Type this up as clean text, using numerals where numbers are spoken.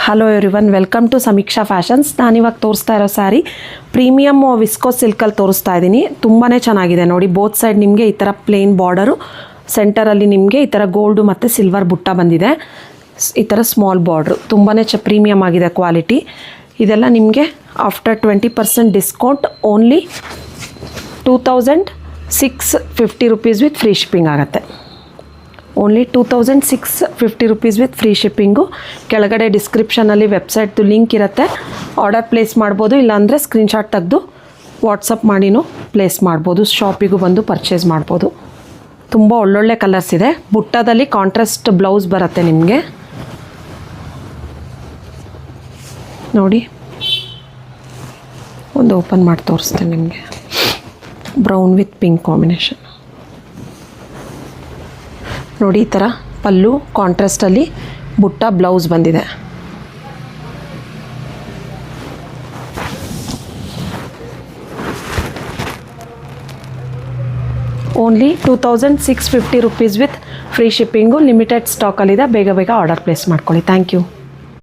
Hello everyone, welcome to ಸಮೀಕ್ಷಾ fashions. ನಾನಿವಾಗ ತೋರಿಸ್ತಾ ಇರೋ ಸ್ಯಾರಿ ಪ್ರೀಮಿಯಮ್ ವಿಸ್ಕೋ ಸಿಲ್ಕಲ್ಲಿ ತೋರಿಸ್ತಾ ಇದ್ದೀನಿ. ತುಂಬಾ ಚೆನ್ನಾಗಿದೆ ನೋಡಿ. ಬೋತ್ ಸೈಡ್ ನಿಮಗೆ ಈ ಥರ ಪ್ಲೇನ್ ಬಾರ್ಡರು, ಸೆಂಟರಲ್ಲಿ ನಿಮಗೆ ಈ ಥರ ಗೋಲ್ಡು ಮತ್ತು ಸಿಲ್ವರ್ ಬುಟ್ಟ ಬಂದಿದೆ. ಈ ಥರ ಸ್ಮಾಲ್ ಬಾರ್ಡ್ರು, ತುಂಬಾ ಪ್ರೀಮಿಯಮ್ ಆಗಿದೆ ಕ್ವಾಲಿಟಿ. ಇದೆಲ್ಲ ನಿಮಗೆ after 20% discount only 2650 rupees with free shipping ಆಗುತ್ತೆ. Only 2650 rupees with free shipping. ಕೆಳಗಡೆ ಡಿಸ್ಕ್ರಿಪ್ಷನಲ್ಲಿ ವೆಬ್ಸೈಟ್ದು ಲಿಂಕ್ ಇರುತ್ತೆ, ಆರ್ಡರ್ ಪ್ಲೇಸ್ ಮಾಡ್ಬೋದು. ಇಲ್ಲಾಂದರೆ ಸ್ಕ್ರೀನ್ಶಾಟ್ ತೆಗೆದು ವಾಟ್ಸಪ್ ಮಾಡಿನೂ ಪ್ಲೇಸ್ ಮಾಡ್ಬೋದು. ಶಾಪಿಗೂ ಬಂದು ಪರ್ಚೇಸ್ ಮಾಡ್ಬೋದು. ತುಂಬ ಒಳ್ಳೊಳ್ಳೆ ಕಲರ್ಸ್ ಇದೆ. ಬುಟ್ಟದಲ್ಲಿ ಕಾಂಟ್ರಾಸ್ಟ್ ಬ್ಲೌಸ್ ಬರುತ್ತೆ ನಿಮಗೆ ನೋಡಿ. ಒಂದು ಓಪನ್ ಮಾಡಿ ತೋರಿಸ್ತೇನೆ ನಿಮಗೆ. ಬ್ರೌನ್ ವಿತ್ ಪಿಂಕ್ ಕಾಂಬಿನೇಷನ್ ನೋಡಿ. ಈ ಥರ ಪಲ್ಲು ಕಾಂಟ್ರಾಸ್ಟಲ್ಲಿ ಬುಟ್ಟ ಬ್ಲೌಸ್ ಬಂದಿದೆ. Only 2650 rupees with free shipping. Limited ಸ್ಟಾಕಲ್ಲಿದೆ. ಬೇಗ ಬೇಗ ಆರ್ಡರ್ ಪ್ಲೇಸ್ ಮಾಡ್ಕೊಳ್ಳಿ. Thank you.